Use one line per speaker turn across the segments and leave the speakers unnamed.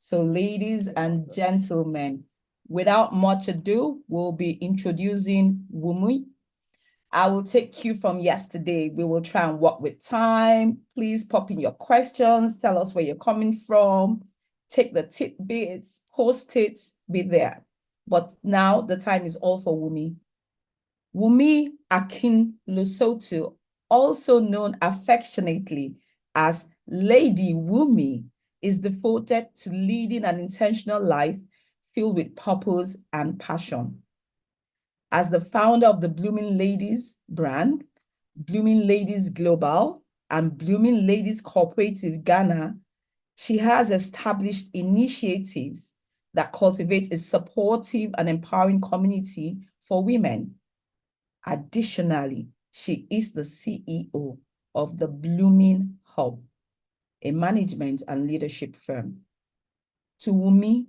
So ladies and gentlemen, without much ado, we'll be introducing Wunmi. I will take you from yesterday. We will try and work with time. Please pop in your questions. Tell us where you're coming from. Take the tidbits, post it, be there. But now the time is all for Wunmi. Wunmi Akinlosotu, also known affectionately as Lady Wunmi, is devoted to leading an intentional life filled with purpose and passion. As the founder of the Blooming Ladies brand, Blooming Ladies Global, and Blooming Ladies Cooperative Ghana, she has established initiatives that cultivate a supportive and empowering community for women. Additionally, she is the CEO of the Blooming Hub, a management and leadership firm. To Wunmi,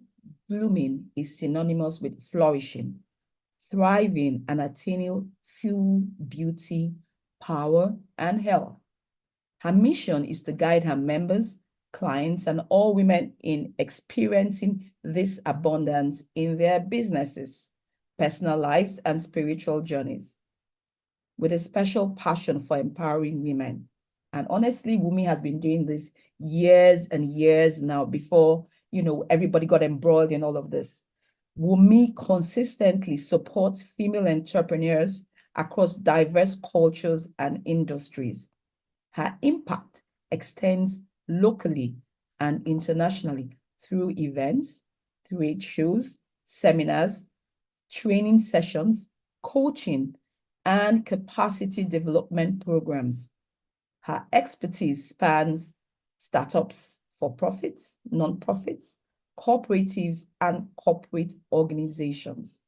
blooming is synonymous with flourishing, thriving, and attaining full beauty, power, and health. Her mission is to guide her members, clients, and all women in experiencing this abundance in their businesses, personal lives, and spiritual journeys, with a special passion for empowering women. And honestly, Wunmi has been doing this years and years now before, everybody got embroiled in all of this. Wunmi consistently supports female entrepreneurs across diverse cultures and industries. Her impact extends locally and internationally through events, trade shows, seminars, training sessions, coaching, and capacity development programs. Her expertise spans startups, for-profits, non-profits, cooperatives, and corporate organizations.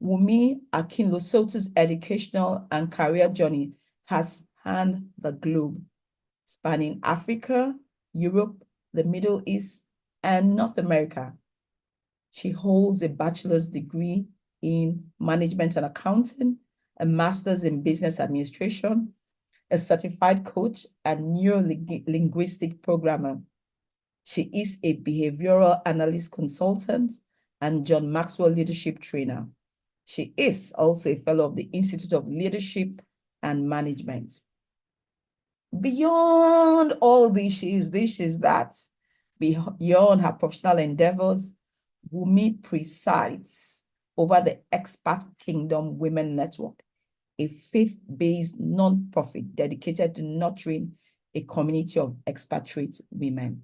Wunmi Akinlosotu's educational and career journey has spanned the globe, spanning Africa, Europe, the Middle East, and North America. She holds a bachelor's degree in management and accounting, a master's in business administration, a certified coach, and neuro-linguistic programmer. She is a behavioral analyst consultant and John Maxwell leadership trainer. She is also a fellow of the Institute of Leadership and Management. Beyond all this, she is this, she is that. Beyond her professional endeavors, Wunmi presides over the Expat Kingdom Women Network, a faith-based non-profit dedicated to nurturing a community of expatriate women.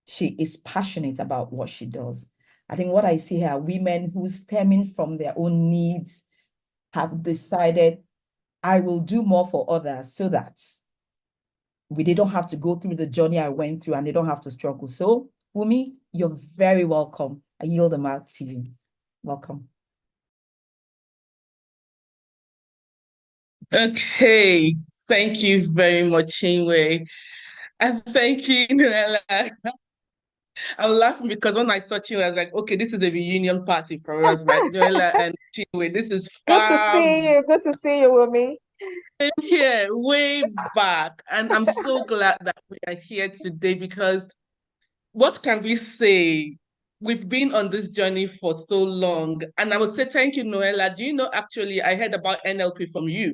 She is passionate about what she does. I think what I see here are women who, stemming from their own needs, have decided, I will do more for others so that they don't have to go through the journey I went through and they don't have to struggle. So, Wunmi, you're very welcome. I yield the mic to you. Welcome.
Okay, thank you very much, Chinwe. And thank you, Noella. I'm laughing because when I saw Chinwe, I was like, okay, this is a reunion party for us, right? Noella and Chinwe, this is
Good to
far
see you. Good to see you, Wunmi.
here, way back. And I'm so glad that we are here today because what can we say? We've been on this journey for so long. And I would say thank you, Noella. Do you know, actually, I heard about NLP from you.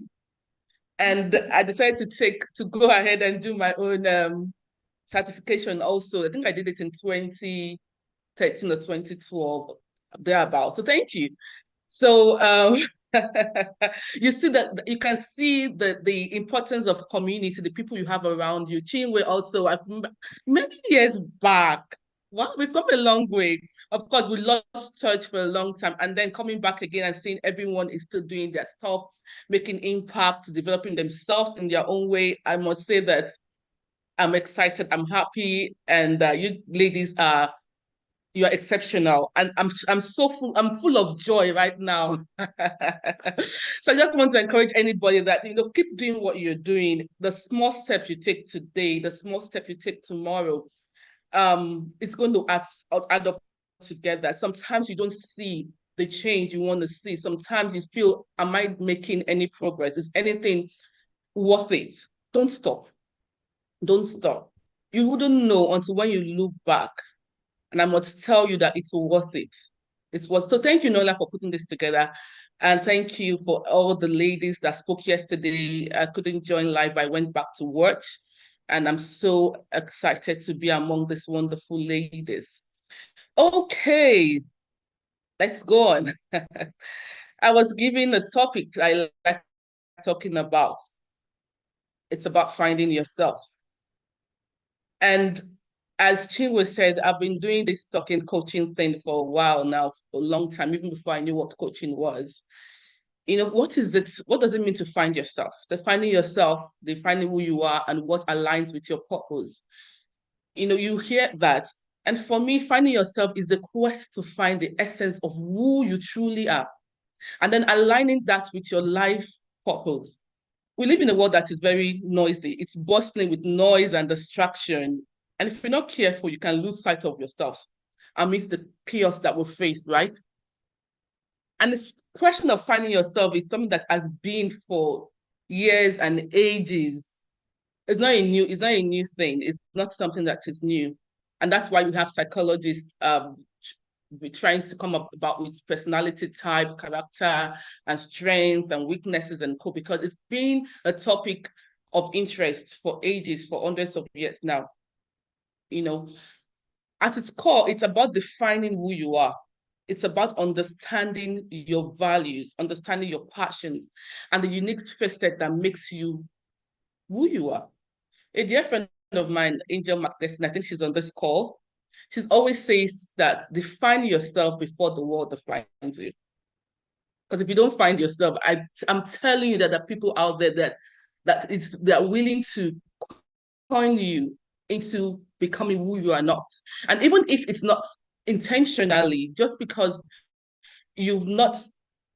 And I decided to go ahead and do my own certification also. I think I did it in 2013 or 2012, thereabout. So thank you. So you see that you can see the importance of community, the people you have around you. Chinwe also, I remember many years back. Well, we've come a long way. Of course, we lost touch for a long time, and then coming back again and seeing everyone is still doing their stuff, making impact, developing themselves in their own way. I must say that I'm excited, I'm happy, and you ladies you're exceptional, and I'm full of joy right now. So I just want to encourage anybody that keep doing what you're doing. The small steps you take today, the small step you take tomorrow, it's going to add up together. Sometimes you don't see the change you want to see. Sometimes you feel, am I making any progress? Is anything worth it? Don't stop. Don't stop. You wouldn't know until when you look back And I must tell you that it's worth it. It's worth. So thank you, Nola, for putting this together. And thank you for all the ladies that spoke yesterday. I couldn't join live. I went back to work. And I'm so excited to be among these wonderful ladies. Okay, let's go on. I was given a topic I like talking about. It's about finding yourself. And as Chinwe said, I've been doing this talking coaching thing for a while now, for a long time, even before I knew what coaching was. You know, what is it? What does it mean to find yourself? So finding yourself, defining who you are and what aligns with your purpose. You know, you hear that. And for me, finding yourself is the quest to find the essence of who you truly are. And then aligning that with your life purpose. We live in a world that is very noisy. It's bustling with noise and distraction. And if you're not careful, you can lose sight of yourself amidst the chaos that we face, right? And this question of finding yourself is something that has been for years and ages. It's not a new thing. It's not something that is new. And that's why we have psychologists trying to come up about with personality type, character, and strengths and weaknesses and co, because it's been a topic of interest for ages, for hundreds of years now. You know, at its core, it's about defining who you are. It's about understanding your values, understanding your passions, and the unique facet that makes you who you are. A dear friend of mine, Angel McDestin, I think she's on this call. She always says that define yourself before the world defines you. Because if you don't find yourself, I'm telling you that there are people out there that are willing to coin you into becoming who you are not. And even if it's not intentionally, just because you've not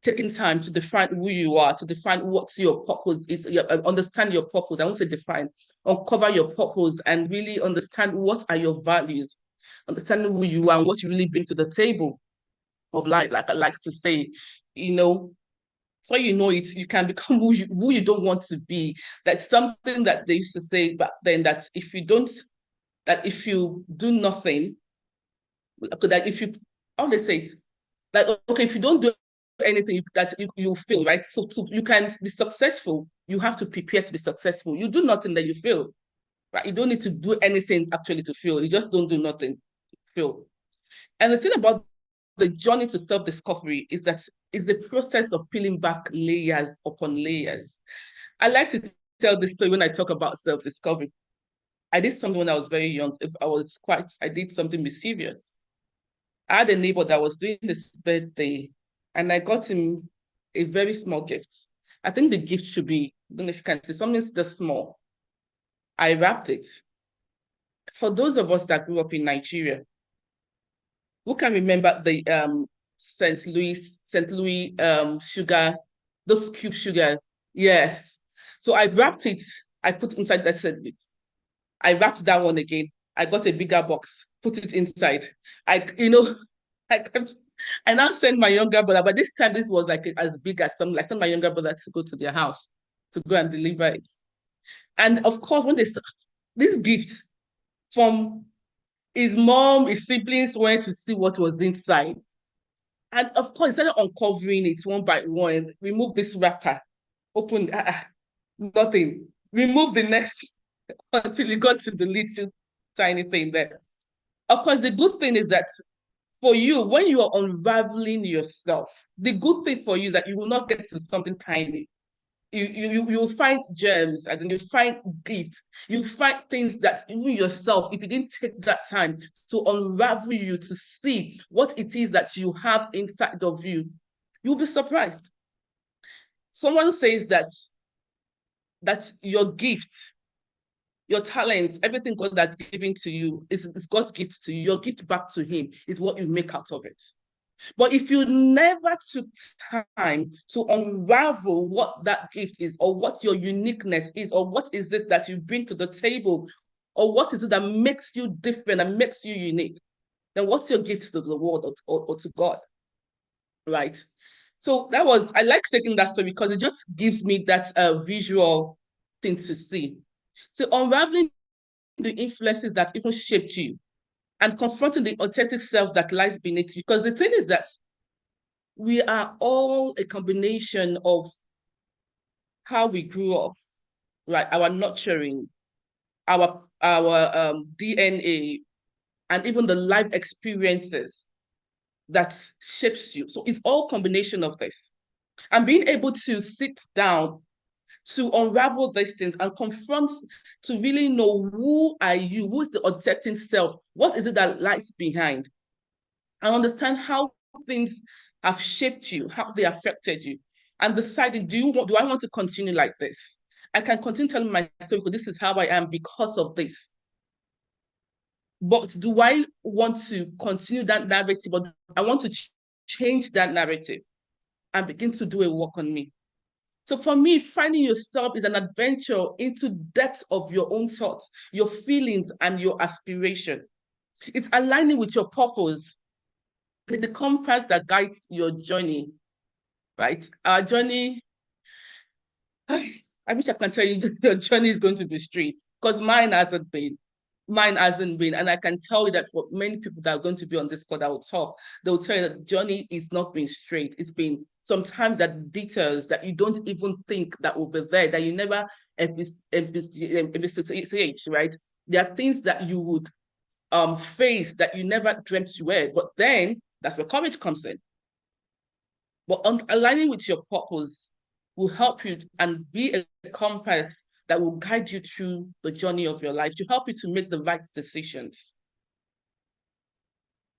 taken time to define who you are, to define what's your purpose, understand your purpose. I won't say define, uncover your purpose and really understand what are your values, understanding who you are and what you really bring to the table of life. Like I like to say, you know, so you know it, you can become who you don't want to be. That's something that they used to say back then, that if you do nothing, that if you, how they say it, that okay, if you don't do anything, you fail, right? So you can be successful, you have to prepare to be successful. You do nothing, then you fail, right? You don't need to do anything actually to fail. You just don't do nothing, fail. And the thing about the journey to self-discovery is the process of peeling back layers upon layers. I like to tell this story when I talk about self-discovery. I did something when I was very young. I did something mischievous. I had a neighbor that was doing this birthday, and I got him a very small gift. I think the gift should be, I don't know if you can see, something this small. I wrapped it. For those of us that grew up in Nigeria, who can remember the St. Louis sugar, those cube sugar? Yes. So I wrapped it, I put inside that sandwich. I wrapped that one again. I got a bigger box, put it inside. I now send my younger brother, but this time this was like as big as some, like send my younger brother to go to their house to go and deliver it. And of course, when this gift from his mom, his siblings went to see what was inside. And of course, instead of uncovering it one by one, remove this wrapper, open, nothing. Remove the next until you got to the little tiny thing there. Of course, the good thing is that for you, when you are unraveling yourself, the good thing for you is that you will not get to something tiny. You'll find gems, and then you find gifts. You find things that even yourself, if you didn't take that time to unravel you, to see what it is that you have inside of you, you'll be surprised. Someone says that your gift, your talent, everything God that's given to you is God's gift to you. Your gift back to Him is what you make out of it. But if you never took time to unravel what that gift is, or what your uniqueness is, or what is it that you bring to the table, or what is it that makes you different and makes you unique, then what's your gift to the world or to God, right? So I like taking that story because it just gives me that visual thing to see. So unraveling the influences that even shaped you, and confronting the authentic self that lies beneath. Because the thing is that we are all a combination of how we grew up, right? Our nurturing, our DNA, and even the life experiences that shapes you. So it's all combination of this. And being able to sit down to unravel these things and confront, to really know who are you, who is the authentic self, what is it that lies behind, and understand how things have shaped you, how they affected you, and deciding, do I want to continue like this? I can continue telling my story because this is how I am because of this. But do I want to continue that narrative, or I want to change that narrative and begin to do a work on me? So for me, finding yourself is an adventure into depth of your own thoughts, your feelings, and your aspiration. It's aligning with your purpose. It's the compass that guides your journey, right? Our journey, I wish I can tell you your journey is going to be straight, because mine hasn't been. Mine hasn't been. And I can tell you that for many people that are going to be on this call that will talk, they will tell you that the journey is not been straight. It's been sometimes that details that you don't even think that will be there, that you never investigate, right? There are things that you would face that you never dreamt you were. But then that's where courage comes in. But aligning with your purpose will help you and be a compass that will guide you through the journey of your life, to help you to make the right decisions.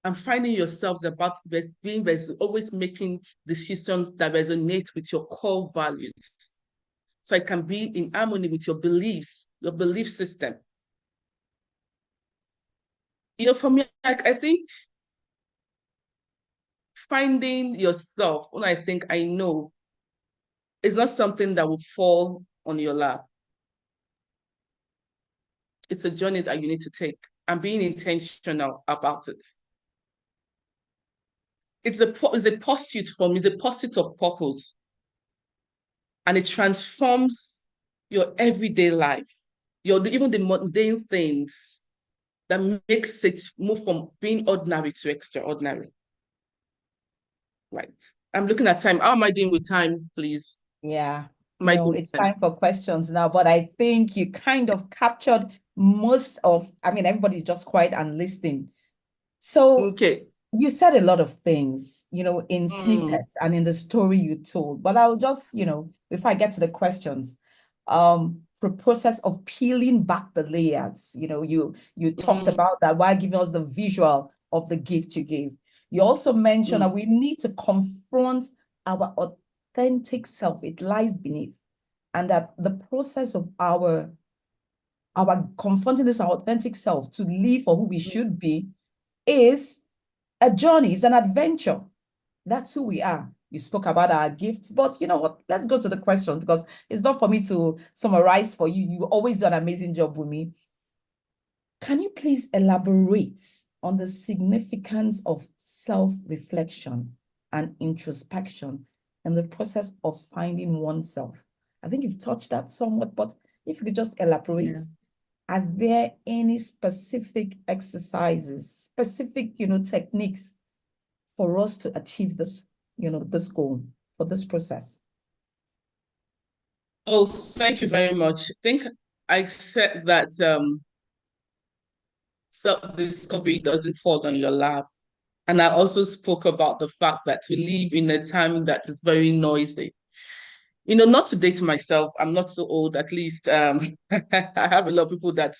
And finding yourselves about being always making decisions that resonate with your core values. So it can be in harmony with your beliefs, your belief system. For me, I think finding yourself, when I think I know, is not something that will fall on your lap. It's a journey that you need to take and being intentional about it. It's a pursuit for me, it's a pursuit of purpose. And it transforms your everyday life, even the mundane things that makes it move from being ordinary to extraordinary. Right. I'm looking at time. How am I doing with time, please?
Yeah. No, it's time for questions now, but I think you kind of captured most of, everybody's just quiet and listening. So
okay,
you said a lot of things, in snippets and in the story you told, but I'll just, before I get to the questions, the process of peeling back the layers, you talked about that while giving us the visual of the gift you gave. You also mentioned that we need to confront our authentic self. It lies beneath, and that the process of our confronting this authentic self to live for who we should be is a journey, it's an adventure. That's who we are. You spoke about our gifts, but you know what? Let's go to the questions, because it's not for me to summarize for you. You always do an amazing job with me. Can you please elaborate on the significance of self-reflection and introspection in the process of finding oneself? I think you've touched that somewhat, but if you could just elaborate. Yeah. Are there any specific exercises, specific, techniques for us to achieve this, this goal, for this process?
Oh, thank you very much. I think I said that self-discovery doesn't fall on your lap. And I also spoke about the fact that we live in a time that is very noisy. Not to date myself, I'm not so old, at least I have a lot of people that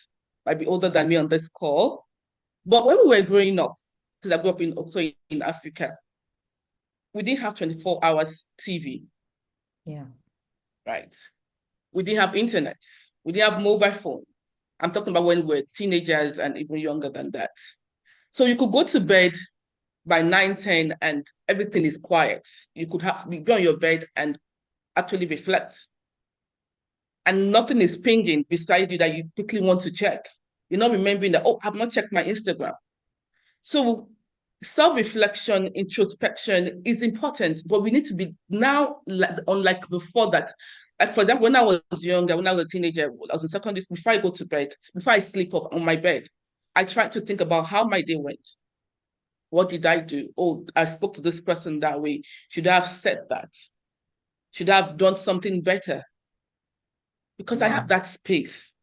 might be older than me on this call. But when we were growing up, because I grew up also in Africa, we didn't have 24 hours TV.
Yeah.
Right. We didn't have internet. We didn't have mobile phone. I'm talking about when we were teenagers and even younger than that. So you could go to bed by 9, 10 and everything is quiet. You could be on your bed and actually reflect. And nothing is pinging beside you that you quickly want to check. You're not remembering that, oh, I've not checked my Instagram. So self-reflection, introspection is important, but we need to be now, unlike before that. Like, for example, when I was younger, when I was a teenager, I was in secondary school, before I go to bed, before I sleep off on my bed, I tried to think about how my day went. What did I do? Oh, I spoke to this person that way. Should I have said that? Should I have done something better? Because I have that space,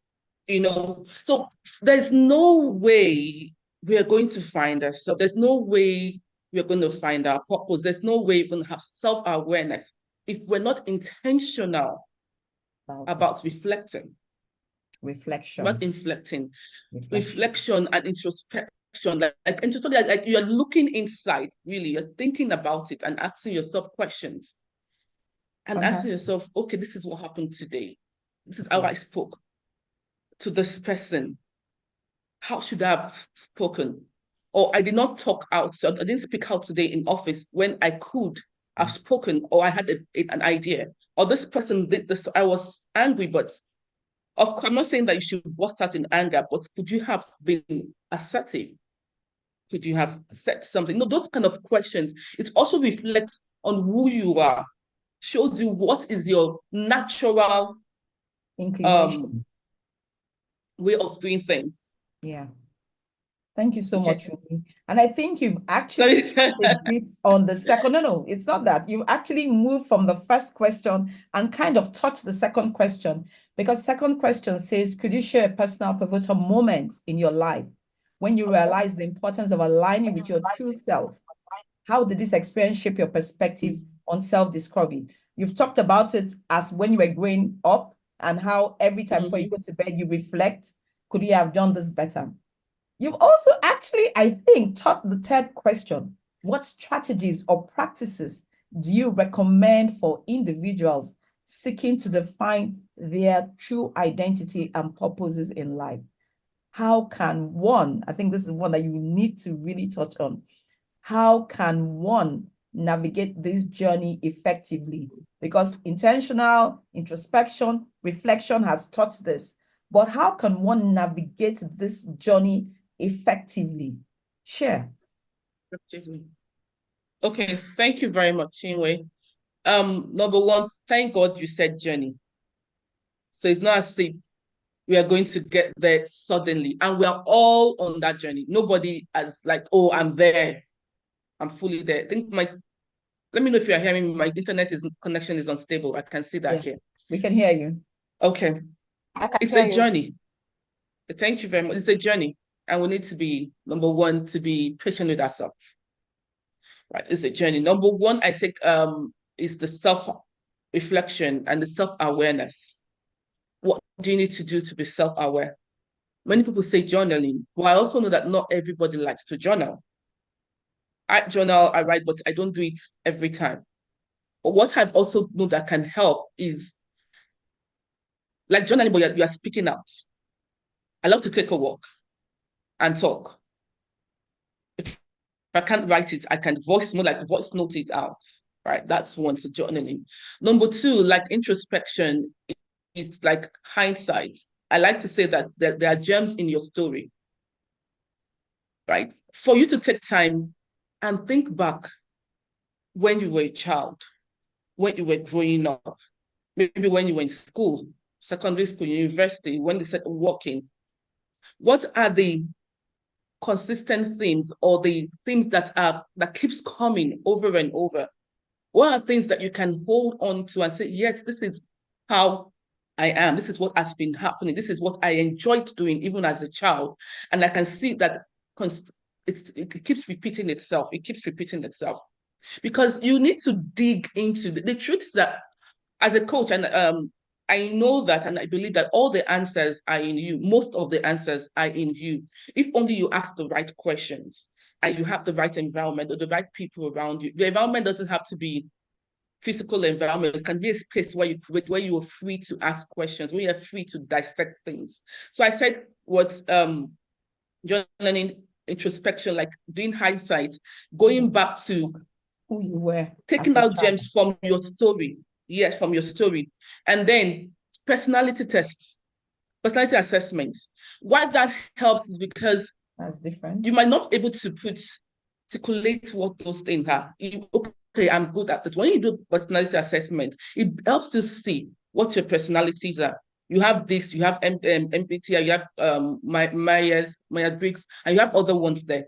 So there's no way we are going to find ourselves. There's no way we're going to find our purpose. There's no way we're going to have self-awareness if we're not intentional about reflecting.
Reflection.
Reflection and introspection. Like you're looking inside, really. You're thinking about it and asking yourself questions. And asking yourself, okay, this is what happened today. This is how I spoke to this person. How should I have spoken? Or I did not talk out, so I didn't speak out today in office when I could have spoken, or I had an idea. Or this person did this, I was angry, but of course, I'm not saying that you should burst out in anger, but could you have been assertive? Could you have said something? No, those kind of questions. It also reflects on who you are, shows you what is your natural
inclination
way of doing things.
Yeah. Thank you so much, Wunmi. And I think you've actually touched a bit on the second. No, it's not that. You actually moved from the first question and kind of touched the second question, because second question says, could you share a personal pivotal moment in your life when you realize the importance of aligning with your true self? How did this experience shape your perspective on self-discovery? You've talked about it as when you were growing up and how every time before you go to bed, you reflect, could you have done this better? You've also actually, I think, taught the third question. What strategies or practices do you recommend for individuals seeking to define their true identity and purposes in life? How can one, I think this is one that you need to really touch on, how can one navigate this journey effectively? Because intentional introspection, reflection has taught this, but how can one navigate this journey effectively? Share.
Effectively. Okay, thank you very much, Chinwe. Number one, thank God you said journey. So it's not as if we are going to get there suddenly, and we are all on that journey. Nobody is like, oh, I'm there. I'm fully there. I think let me know if you are hearing me. My internet connection is unstable. I can see that here.
We can hear you.
Okay. It's a journey. Thank you very much. It's a journey. And we need to be, number one, to be patient with ourselves. Right. It's a journey. Number one, I think, is the self-reflection and the self-awareness. What do you need to do to be self-aware? Many people say journaling, but I also know that not everybody likes to journal. I journal, I write, but I don't do it every time. But what I've also known that can help is like journaling, but you're speaking out. I love to take a walk and talk. If I can't write it, I can voice note it out. Right. That's one, so journaling. Number two, like introspection, it's like hindsight. I like to say that there are gems in your story. Right. For you to take time and think back when you were a child, when you were growing up, maybe when you were in school, secondary school, university, when they started working. What are the consistent themes or the things that keeps coming over and over? What are things that you can hold on to and say, yes, this is how I am. This is what has been happening. This is what I enjoyed doing even as a child. And I can see that it keeps repeating itself. It keeps repeating itself. Because you need to dig into the truth is that as a coach, and I know that and I believe that all the answers are in you. Most of the answers are in you. If only you ask the right questions and you have the right environment or the right people around you. The environment doesn't have to be physical environment. It can be a space where you are free to ask questions, where you're free to dissect things. So I said what journaling, introspection, like doing hindsight, going back to
who you were,
taking out gems from your story. Yes, from your story. And then personality tests, personality assessments. Why that helps is because
that's different.
You might not be able to articulate what those things are. Okay, I'm good at it. When you do personality assessment, it helps to see what your personalities are. You have this, you have MBTI, you have Myers-Briggs, and you have other ones there.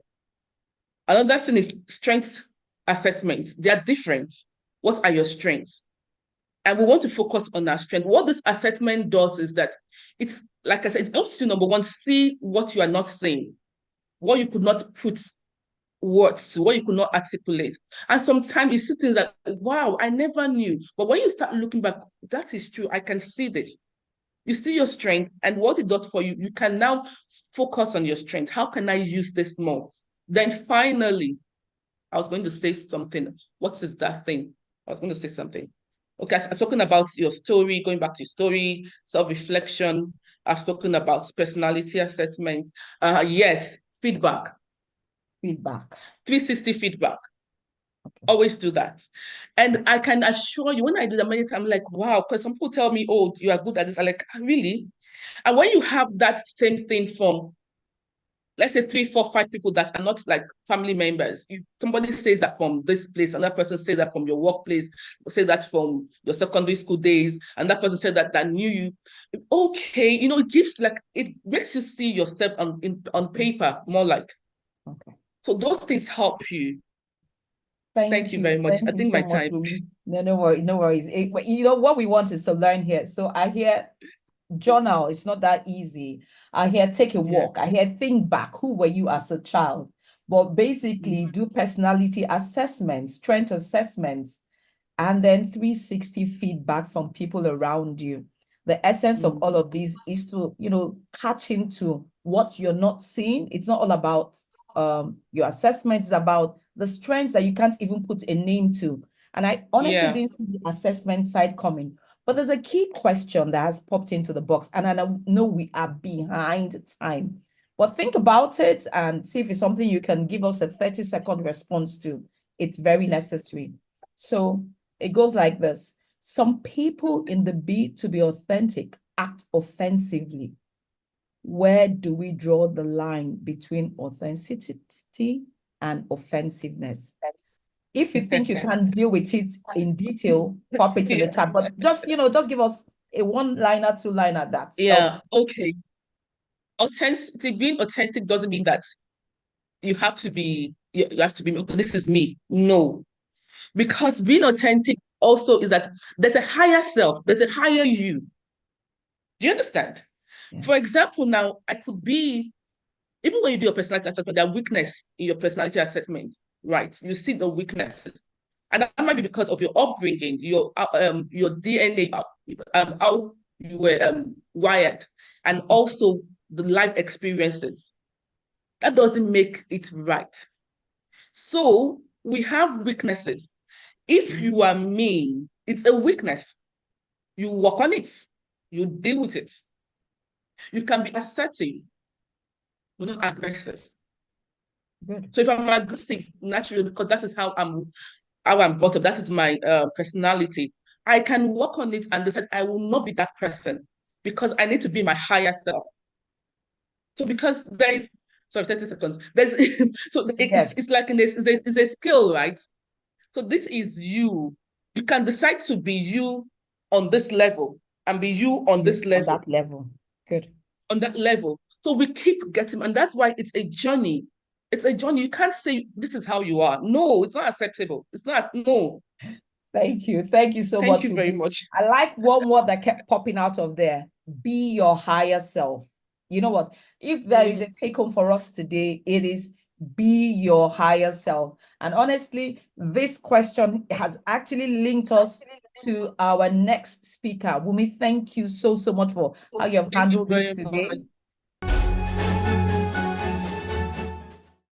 Another thing is strength assessment. They are different. What are your strengths? And we want to focus on our strength. What this assessment does is that it's, like I said, it helps you, number one, see what you are not saying, what you could not put words to, what you could not articulate. And sometimes you see things like, wow, I never knew. But when you start looking back, that is true. I can see this. You see your strength and what it does for you. You can now focus on your strength. How can I use this more? Then finally, I was going to say something. What is that thing? I was going to say something. Okay, I'm talking about your story, going back to your story, self-reflection. I've spoken about personality assessment. Yes, feedback.
Feedback.
360 feedback.
Okay.
Always do that. And I can assure you, when I do that many times, I'm like, wow, because some people tell me, oh, you are good at this. I'm like, really? And when you have that same thing from, let's say 3, 4, 5 people that are not like family members, somebody says that from this place, another person says that from your workplace, say that from your secondary school days, and that person said that knew you. Okay, it gives like, it makes you see yourself on paper more like.
Okay.
So those things help you.
Thank
you
you.
very much.
Thank
I
you
think
so
my
much,
time.
Wunmi. No worries, no worries. What we want is to learn here. So I hear journal, it's not that easy. I hear take a walk. I hear think back. Who were you as a child? But basically do personality assessments, strength assessments, and then 360 feedback from people around you. The essence of all of these is to, catch into what you're not seeing. It's not all about your assessment, it's about the strengths that you can't even put a name to. And I honestly didn't see the assessment side coming. But there's a key question that has popped into the box, and I know we are behind time. But think about it and see if it's something you can give us a 30-second response to. It's very necessary. So it goes like this. Some people in the bid to be authentic act offensively. Where do we draw the line between authenticity and offensiveness? If you think you can deal with it in detail, pop it in the chat. But just give us a one-liner, two-liner that helps.
Okay. Being authentic doesn't mean that you have to be, okay, this is me. No. Because being authentic also is that there's a higher self, there's a higher you. Do you understand?
Yeah.
For example, now I could be, even when you do a personality assessment, there are weaknesses in your personality assessment, right? You see the weaknesses. And that might be because of your upbringing, your DNA, how you were wired, and also the life experiences. That doesn't make it right. So we have weaknesses. If you are mean, it's a weakness. You work on it. You deal with it. You can be assertive, but not aggressive.
Good.
So if I'm aggressive naturally, because that is how I'm brought up, that is my personality, I can work on it and decide I will not be that person because I need to be my higher self. So because there is, sorry, 30 seconds. There's so it's like it's a skill, right? So this is you. You can decide to be you on this level and be you on this level.
On that level. Good.
On that level. So we keep getting, and that's why it's a journey. It's a journey. You can't say this is how you are. No, it's not acceptable. It's not, no.
Thank you. Thank you so much.
Thank you very much.
I like one word that kept popping out of there. Be your higher self. You know what? If there is a take home for us today, it is be your higher self. And honestly, this question has actually linked us to our next speaker. Wunmi, thank you so much for how you have handled this today.